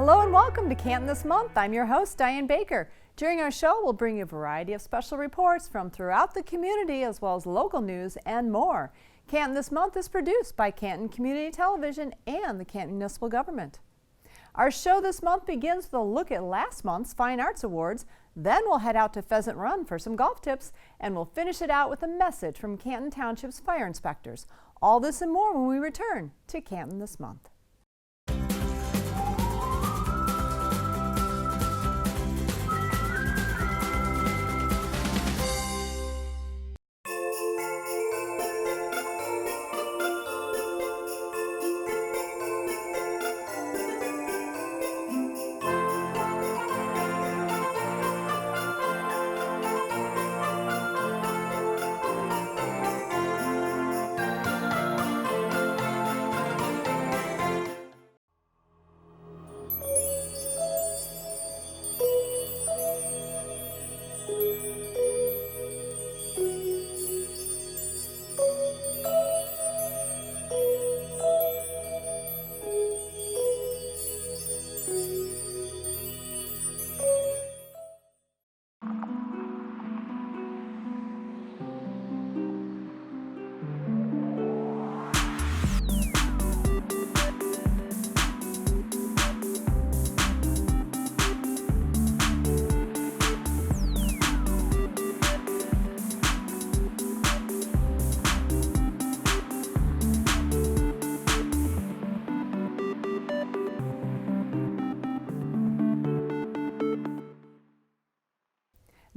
Hello and welcome to Canton This Month. I'm your host, Diane Baker. During our show, we'll bring you a variety of special reports from throughout the community as well as local news and more. Canton This Month is produced by Canton Community Television and the Canton Municipal Government. Our show this month begins with a look at last month's Fine Arts Awards. Then we'll head out to Pheasant Run for some golf tips, and we'll finish it out with a message from Canton Township's fire inspectors. All this and more when we return to Canton This Month.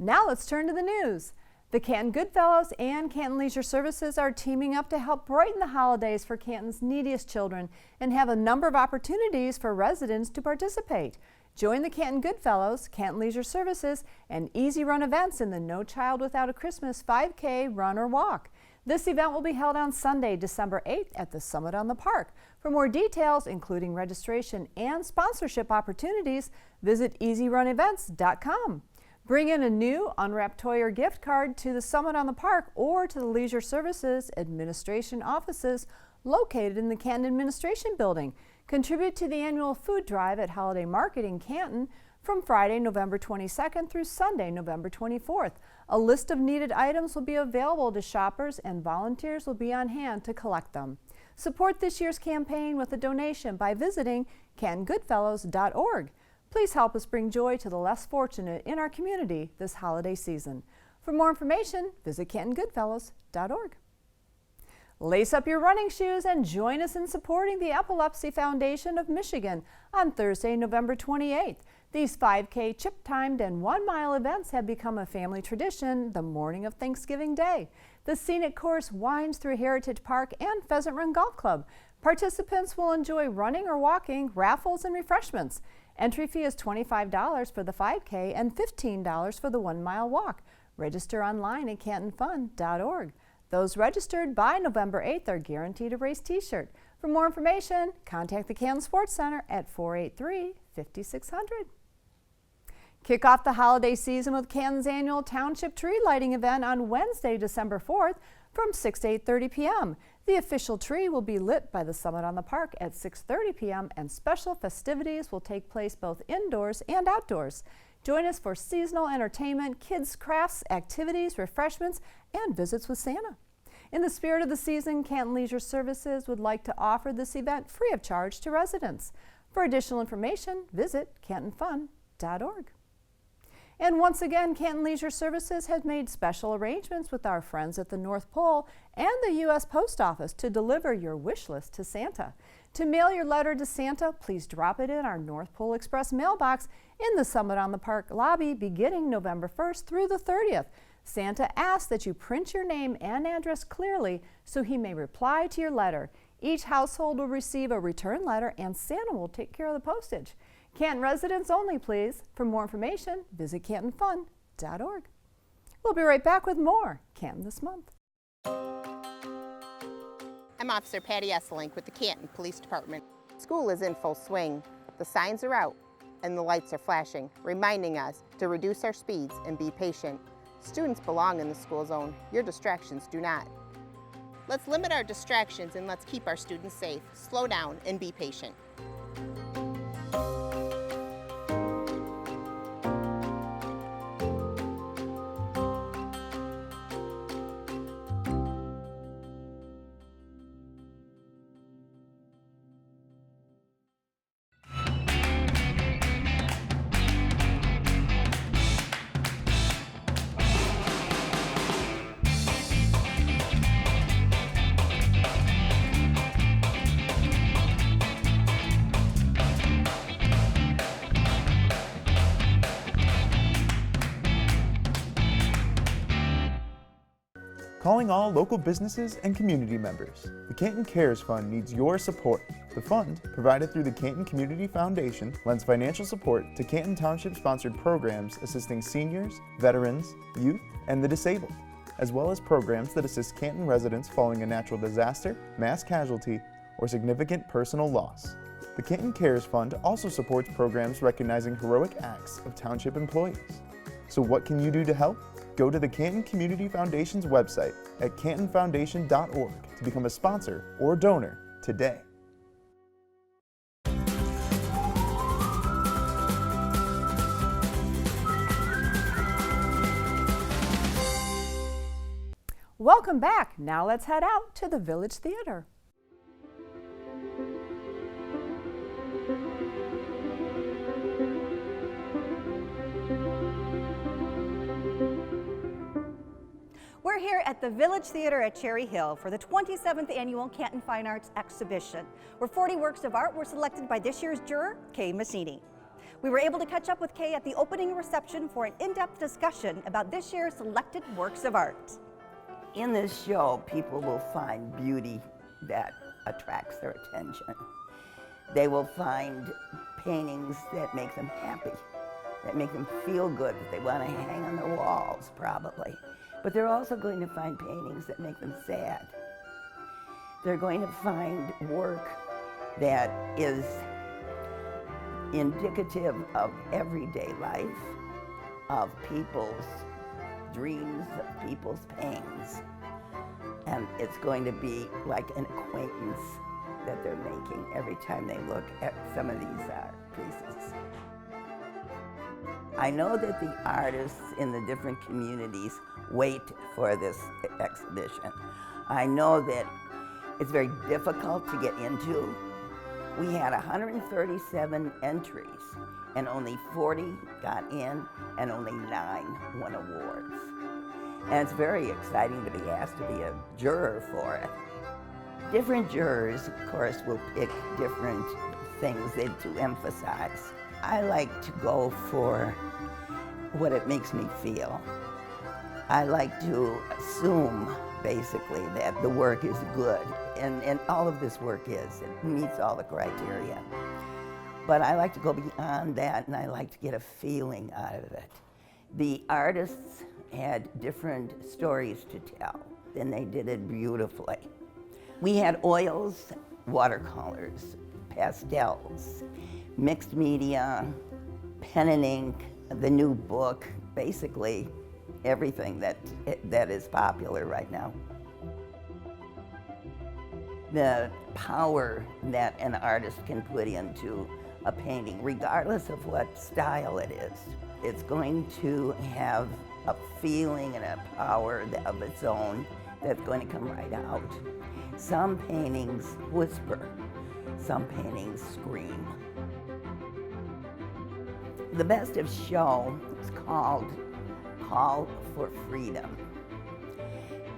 Now let's turn to the news. The Canton Goodfellows and Canton Leisure Services are teaming up to help brighten the holidays for Canton's neediest children and have a number of opportunities for residents to participate. Join the Canton Goodfellows, Canton Leisure Services, and Easy Run events in the No Child Without a Christmas 5K run or walk. This event will be held on Sunday, December 8th at the Summit on the Park. For more details, including registration and sponsorship opportunities, visit easyrunevents.com. Bring in a new unwrapped toy or gift card to the Summit on the Park or to the Leisure Services Administration offices located in the Canton Administration Building. Contribute to the annual food drive at Holiday Market in Canton from Friday, November 22nd through Sunday, November 24th. A list of needed items will be available to shoppers and volunteers will be on hand to collect them. Support this year's campaign with a donation by visiting cantongoodfellows.org. Please help us bring joy to the less fortunate in our community this holiday season. For more information, visit cantongoodfellows.org. Lace up your running shoes and join us in supporting the Epilepsy Foundation of Michigan on Thursday, November 28th. These 5K chip-timed and 1-mile events have become a family tradition the morning of Thanksgiving Day. The scenic course winds through Heritage Park and Pheasant Run Golf Club. Participants will enjoy running or walking, raffles, and refreshments. Entry fee is $25 for the 5K and $15 for the 1-mile walk. Register online at cantonfun.org. Those registered by November 8th are guaranteed a race t-shirt. For more information, contact the Canton Sports Center at 483-5600. Kick off the holiday season with Canton's annual Township Tree Lighting event on Wednesday, December 4th from 6 to 8:30 p.m. The official tree will be lit by the Summit on the Park at 6:30 p.m. and special festivities will take place both indoors and outdoors. Join us for seasonal entertainment, kids' crafts, activities, refreshments, and visits with Santa. In the spirit of the season, Canton Leisure Services would like to offer this event free of charge to residents. For additional information, visit cantonfun.org. And once again, Canton Leisure Services has made special arrangements with our friends at the North Pole and the U.S. Post Office to deliver your wish list to Santa. To mail your letter to Santa, please drop it in our North Pole Express mailbox in the Summit on the Park lobby beginning November 1st through the 30th. Santa asks that you print your name and address clearly so he may reply to your letter. Each household will receive a return letter and Santa will take care of the postage. Canton residents only, please. For more information, visit cantonfun.org. We'll be right back with more Canton This Month. I'm Officer Patty Esselink with the Canton Police Department. School is in full swing. The signs are out and the lights are flashing, reminding us to reduce our speeds and be patient. Students belong in the school zone. Your distractions do not. Let's limit our distractions and let's keep our students safe. Slow down and be patient. Calling all local businesses and community members. The Canton Cares Fund needs your support. The fund, provided through the Canton Community Foundation, lends financial support to Canton Township-sponsored programs assisting seniors, veterans, youth, and the disabled, as well as programs that assist Canton residents following a natural disaster, mass casualty, or significant personal loss. The Canton Cares Fund also supports programs recognizing heroic acts of township employees. So what can you do to help? Go to the Canton Community Foundation's website at cantonfoundation.org to become a sponsor or donor today. Welcome back. Now let's head out to the Village Theater. We're here at the Village Theater at Cherry Hill for the 27th Annual Canton Fine Arts Exhibition, where 40 works of art were selected by this year's juror, Kay Massini. We were able to catch up with Kay at the opening reception for an in-depth discussion about this year's selected works of art. In this show, people will find beauty that attracts their attention. They will find paintings that make them happy, that make them feel good, that they want to hang on their walls, probably. But they're also going to find paintings that make them sad. They're going to find work that is indicative of everyday life, of people's dreams, of people's pains. And it's going to be like an acquaintance that they're making every time they look at some of these art pieces. I know that the artists in the different communities wait for this exhibition. I know that it's very difficult to get into. We had 137 entries and only 40 got in and only 9 won awards. And it's very exciting to be asked to be a juror for it. Different jurors, of course, will pick different things to emphasize. I like to go for what it makes me feel. I like to assume, basically, that the work is good, and all of this work is. It meets all the criteria. But I like to go beyond that, and I like to get a feeling out of it. The artists had different stories to tell, and they did it beautifully. We had oils, watercolors, pastels, mixed media, pen and ink, the new book, basically everything that is popular right now. The power that an artist can put into a painting, regardless of what style it is, it's going to have a feeling and a power of its own that's going to come right out. Some paintings whisper, some paintings scream. The best of show is called Call for Freedom.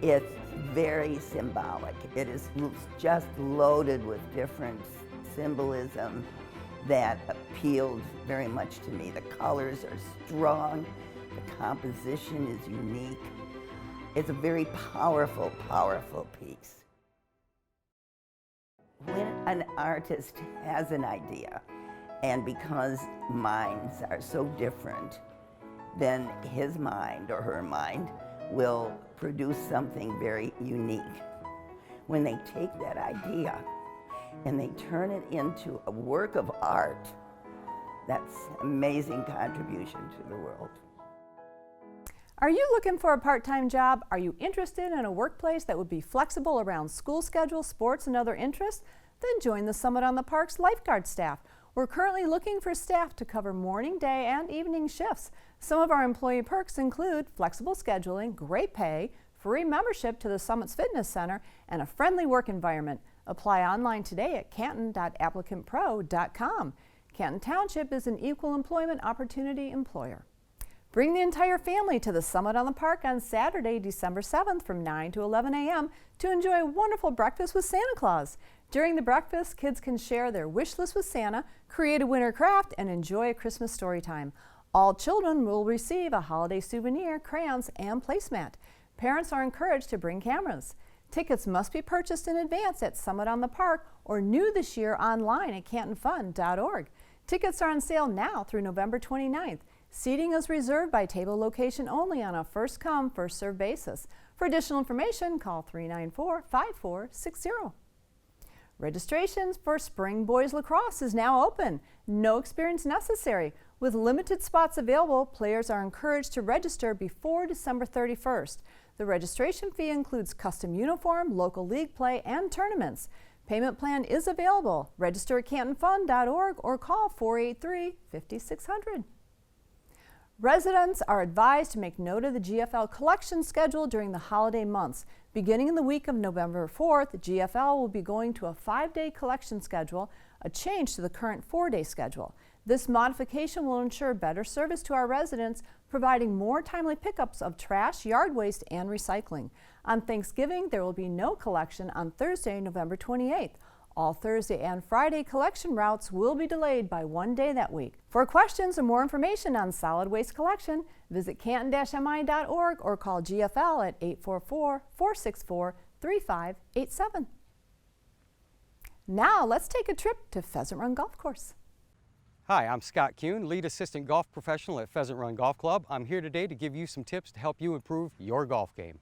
It's very symbolic. It is just loaded with different symbolism that appealed very much to me. The colors are strong, the composition is unique. It's a very powerful, powerful piece. When an artist has an idea, and because minds are so different, then his mind or her mind will produce something very unique. When they take that idea and they turn it into a work of art, that's an amazing contribution to the world. Are you looking for a part-time job? Are you interested in a workplace that would be flexible around school schedule, sports, and other interests? Then join the Summit on the Park's lifeguard staff. We're currently looking for staff to cover morning, day, and evening shifts. Some of our employee perks include flexible scheduling, great pay, free membership to the Summit's Fitness Center, and a friendly work environment. Apply online today at canton.applicantpro.com. Canton Township is an equal employment opportunity employer. Bring the entire family to the Summit on the Park on Saturday, December 7th from 9 to 11 a.m. to enjoy a wonderful breakfast with Santa Claus. During the breakfast, kids can share their wish list with Santa, create a winter craft, and enjoy a Christmas story time. All children will receive a holiday souvenir, crayons, and placemat. Parents are encouraged to bring cameras. Tickets must be purchased in advance at Summit on the Park or new this year online at cantonfun.org. Tickets are on sale now through November 29th. Seating is reserved by table location only on a first-come, first-served basis. For additional information, call 394-5460. Registrations for Spring Boys Lacrosse is now open. No experience necessary. With limited spots available, players are encouraged to register before December 31st. The registration fee includes custom uniform, local league play, and tournaments. Payment plan is available. Register at cantonfun.org or call 483-5600. Residents are advised to make note of the GFL collection schedule during the holiday months. Beginning in the week of November 4th, GFL will be going to a 5-day collection schedule, a change to the current 4-day schedule. This modification will ensure better service to our residents, providing more timely pickups of trash, yard waste, and recycling. On Thanksgiving, there will be no collection on Thursday, November 28th. All Thursday and Friday collection routes will be delayed by 1 day that week. For questions or more information on solid waste collection, visit canton-mi.org or call GFL at 844-464-3587. Now let's take a trip to Pheasant Run Golf Course. Hi, I'm Scott Kuhn, Lead Assistant Golf Professional at Pheasant Run Golf Club. I'm here today to give you some tips to help you improve your golf game.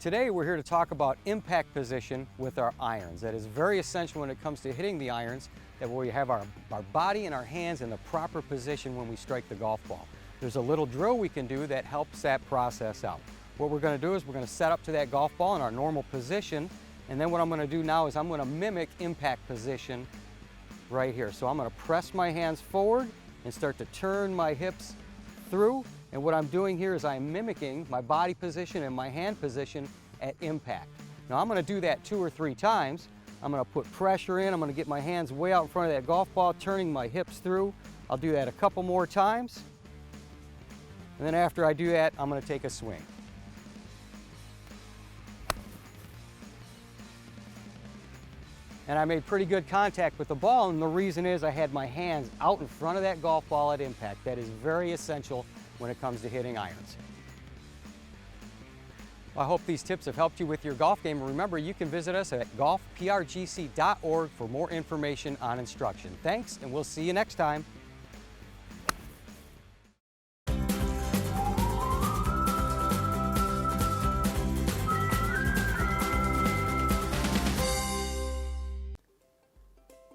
Today we're here to talk about impact position with our irons. That is very essential when it comes to hitting the irons, that we have our body and our hands in the proper position when we strike the golf ball. There's a little drill we can do that helps that process out. What we're going to do is we're going to set up to that golf ball in our normal position, and then what I'm going to do now is I'm going to mimic impact position right here. So I'm going to press my hands forward and start to turn my hips through. And what I'm doing here is I'm mimicking my body position and my hand position at impact. Now I'm going to do that 2 or 3 times. I'm going to put pressure in. I'm going to get my hands way out in front of that golf ball, turning my hips through. I'll do that a couple more times. And then after I do that, I'm going to take a swing. And I made pretty good contact with the ball, and the reason is I had my hands out in front of that golf ball at impact. That is very essential when it comes to hitting irons. Well, I hope these tips have helped you with your golf game. Remember, you can visit us at golfprgc.org for more information on instruction. Thanks, and we'll see you next time.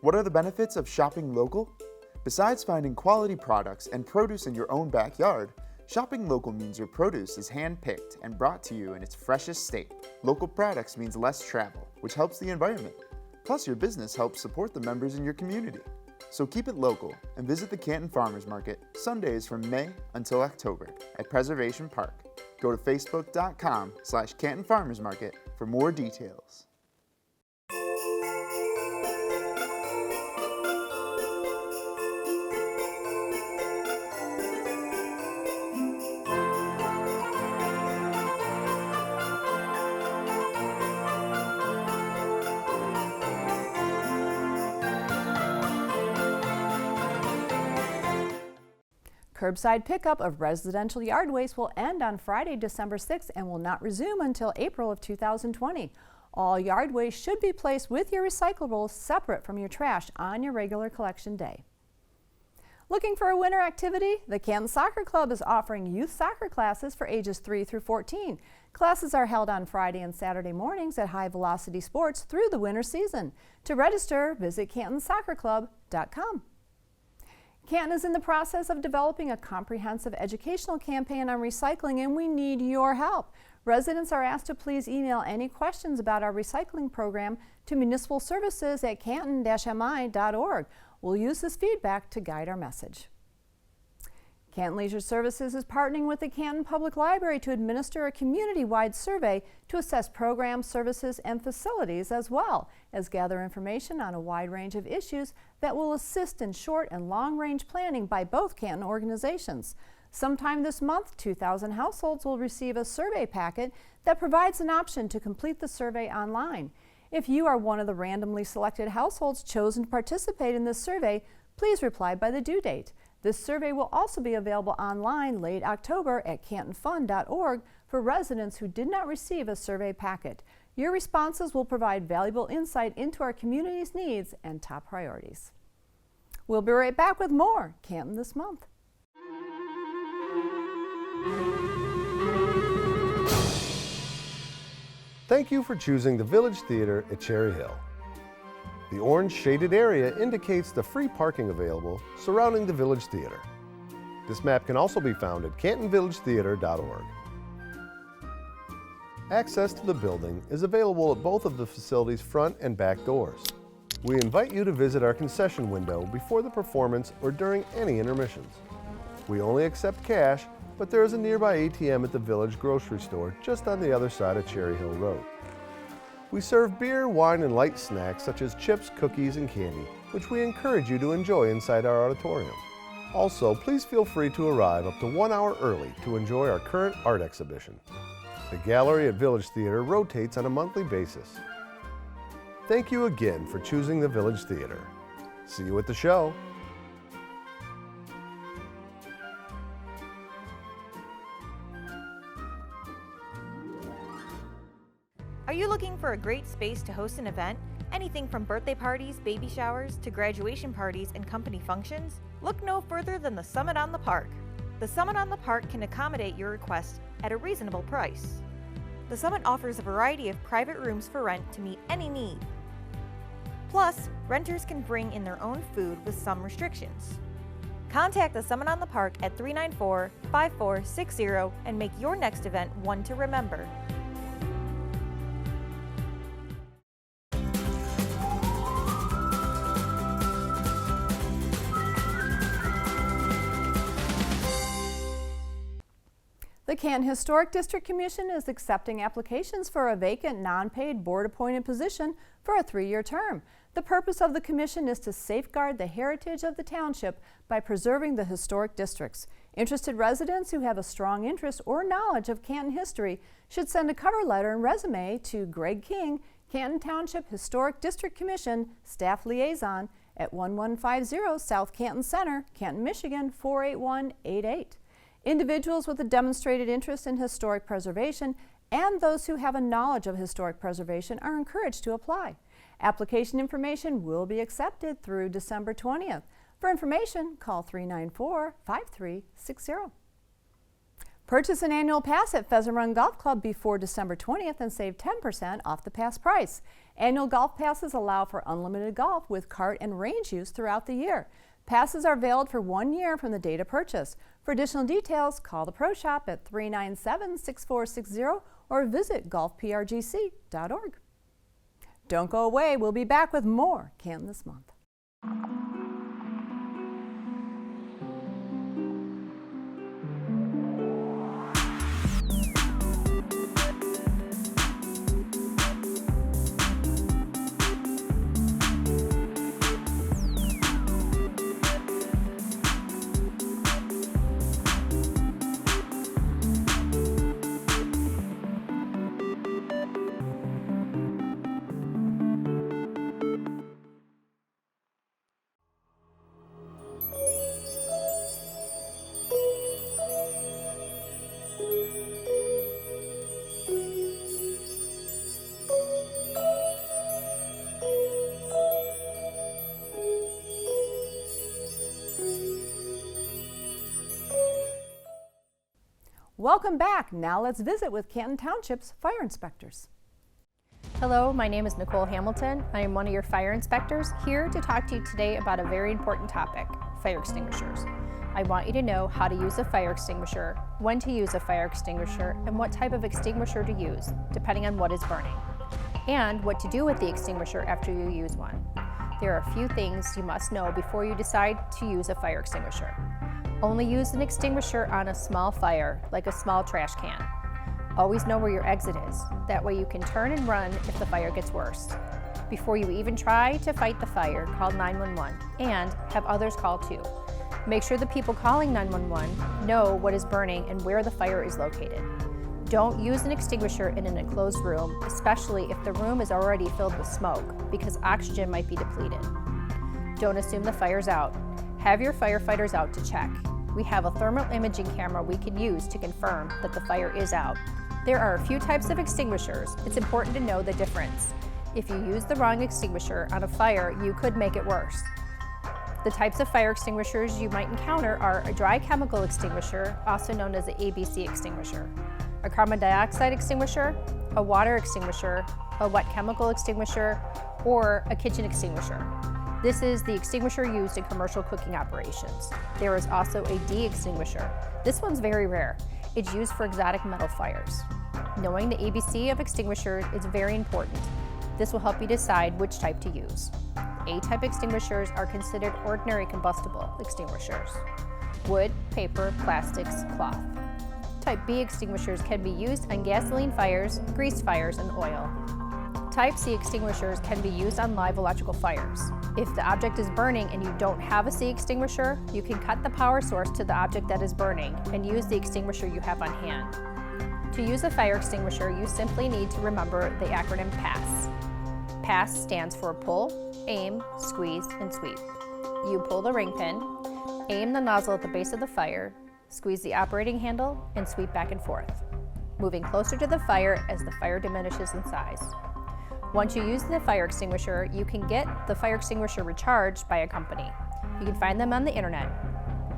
What are the benefits of shopping local? Besides finding quality products and produce in your own backyard, shopping local means your produce is hand-picked and brought to you in its freshest state. Local products means less travel, which helps the environment. Plus, your business helps support the members in your community. So keep it local and visit the Canton Farmers Market Sundays from May until October at Preservation Park. Go to facebook.com/Canton Farmers Market for more details. Curbside pickup of residential yard waste will end on Friday, December 6th and will not resume until April of 2020. All yard waste should be placed with your recyclables separate from your trash on your regular collection day. Looking for a winter activity? The Canton Soccer Club is offering youth soccer classes for ages 3 through 14. Classes are held on Friday and Saturday mornings at High Velocity Sports through the winter season. To register, visit cantonsoccerclub.com. Canton is in the process of developing a comprehensive educational campaign on recycling, and we need your help. Residents are asked to please email any questions about our recycling program to municipalservices@canton-mi.org. We'll use this feedback to guide our message. Canton Leisure Services is partnering with the Canton Public Library to administer a community-wide survey to assess programs, services, and facilities, as well as gather information on a wide range of issues that will assist in short and long-range planning by both Canton organizations. Sometime this month, 2,000 households will receive a survey packet that provides an option to complete the survey online. If you are one of the randomly selected households chosen to participate in this survey, please reply by the due date. This survey will also be available online late October at cantonfund.org for residents who did not receive a survey packet. Your responses will provide valuable insight into our community's needs and top priorities. We'll be right back with more Canton This Month. Thank you for choosing the Village Theater at Cherry Hill. The orange shaded area indicates the free parking available surrounding the Village Theater. This map can also be found at cantonvillagetheater.org. Access to the building is available at both of the facility's front and back doors. We invite you to visit our concession window before the performance or during any intermissions. We only accept cash, but there is a nearby ATM at the Village grocery store just on the other side of Cherry Hill Road. We serve beer, wine, and light snacks such as chips, cookies, and candy, which we encourage you to enjoy inside our auditorium. Also, please feel free to arrive up to 1 hour early to enjoy our current art exhibition. The gallery at Village Theater rotates on a monthly basis. Thank you again for choosing the Village Theater. See you at the show. Are you looking for a great space to host an event? Anything from birthday parties, baby showers, to graduation parties and company functions? Look no further than the Summit on the Park. The Summit on the Park can accommodate your request at a reasonable price. The Summit offers a variety of private rooms for rent to meet any need. Plus, renters can bring in their own food with some restrictions. Contact the Summit on the Park at 394-5460 and make your next event one to remember. The Canton Historic District Commission is accepting applications for a vacant, non-paid, board-appointed position for a 3-year term. The purpose of the commission is to safeguard the heritage of the township by preserving the historic districts. Interested residents who have a strong interest or knowledge of Canton history should send a cover letter and resume to Greg King, Canton Township Historic District Commission, Staff Liaison, at 1150 South Canton Center, Canton, Michigan 48188. Individuals with a demonstrated interest in historic preservation and those who have a knowledge of historic preservation are encouraged to apply. Application information will be accepted through December 20th. For information, call 394-5360. Purchase an annual pass at Pheasant Run Golf Club before December 20th and save 10% off the pass price. Annual golf passes allow for unlimited golf with cart and range use throughout the year. Passes are valid for 1 year from the date of purchase. For additional details, call the Pro Shop at 397-6460 or visit golfprgc.org. Don't go away. We'll be back with more Canton This Month. Welcome back. Now let's visit with Canton Township's fire inspectors. Hello, my name is Nicole Hamilton. I am one of your fire inspectors here to talk to you today about a very important topic, fire extinguishers. I want you to know how to use a fire extinguisher, when to use a fire extinguisher, and what type of extinguisher to use, depending on what is burning, and what to do with the extinguisher after you use one. There are a few things you must know before you decide to use a fire extinguisher. Only use an extinguisher on a small fire, like a small trash can. Always know where your exit is. That way you can turn and run if the fire gets worse. Before you even try to fight the fire, call 911 and have others call too. Make sure the people calling 911 know what is burning and where the fire is located. Don't use an extinguisher in an enclosed room, especially if the room is already filled with smoke, because oxygen might be depleted. Don't assume the fire's out. Have your firefighters out to check. We have a thermal imaging camera we can use to confirm that the fire is out. There are a few types of extinguishers. It's important to know the difference. If you use the wrong extinguisher on a fire, you could make it worse. The types of fire extinguishers you might encounter are a dry chemical extinguisher, also known as an ABC extinguisher, a carbon dioxide extinguisher, a water extinguisher, a wet chemical extinguisher, or a kitchen extinguisher. This is the extinguisher used in commercial cooking operations. There is also a D extinguisher. This one's very rare. It's used for exotic metal fires. Knowing the ABC of extinguishers is very important. This will help you decide which type to use. A-type extinguishers are considered ordinary combustible extinguishers: wood, paper, plastics, cloth. Type B extinguishers can be used on gasoline fires, grease fires, and oil. Type C extinguishers can be used on live electrical fires. If the object is burning and you don't have a C extinguisher, you can cut the power source to the object that is burning and use the extinguisher you have on hand. To use a fire extinguisher, you simply need to remember the acronym PASS. PASS stands for pull, aim, squeeze, and sweep. You pull the ring pin, aim the nozzle at the base of the fire, squeeze the operating handle, and sweep back and forth, moving closer to the fire as the fire diminishes in size. Once you use the fire extinguisher, you can get the fire extinguisher recharged by a company. You can find them on the internet.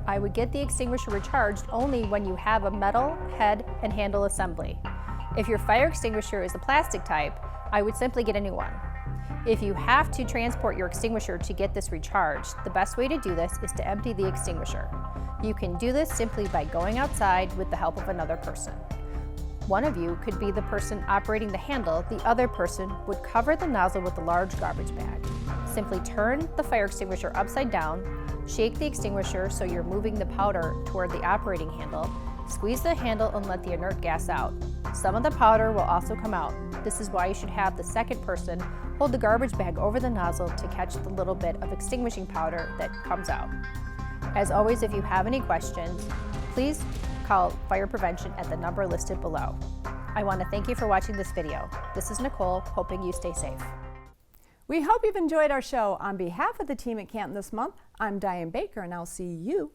I would get the extinguisher recharged only when you have a metal head and handle assembly. If your fire extinguisher is a plastic type, I would simply get a new one. If you have to transport your extinguisher to get this recharged, the best way to do this is to empty the extinguisher. You can do this simply by going outside with the help of another person. One of you could be the person operating the handle, the other person would cover the nozzle with a large garbage bag. Simply turn the fire extinguisher upside down, shake the extinguisher so you're moving the powder toward the operating handle, squeeze the handle and let the inert gas out. Some of the powder will also come out. This is why you should have the second person hold the garbage bag over the nozzle to catch the little bit of extinguishing powder that comes out. As always, if you have any questions, please call Fire Prevention at the number listed below. I want to thank you for watching this video. This is Nicole, hoping you stay safe. We hope you've enjoyed our show. On behalf of the team at Canton this month, I'm Diane Baker, and I'll see you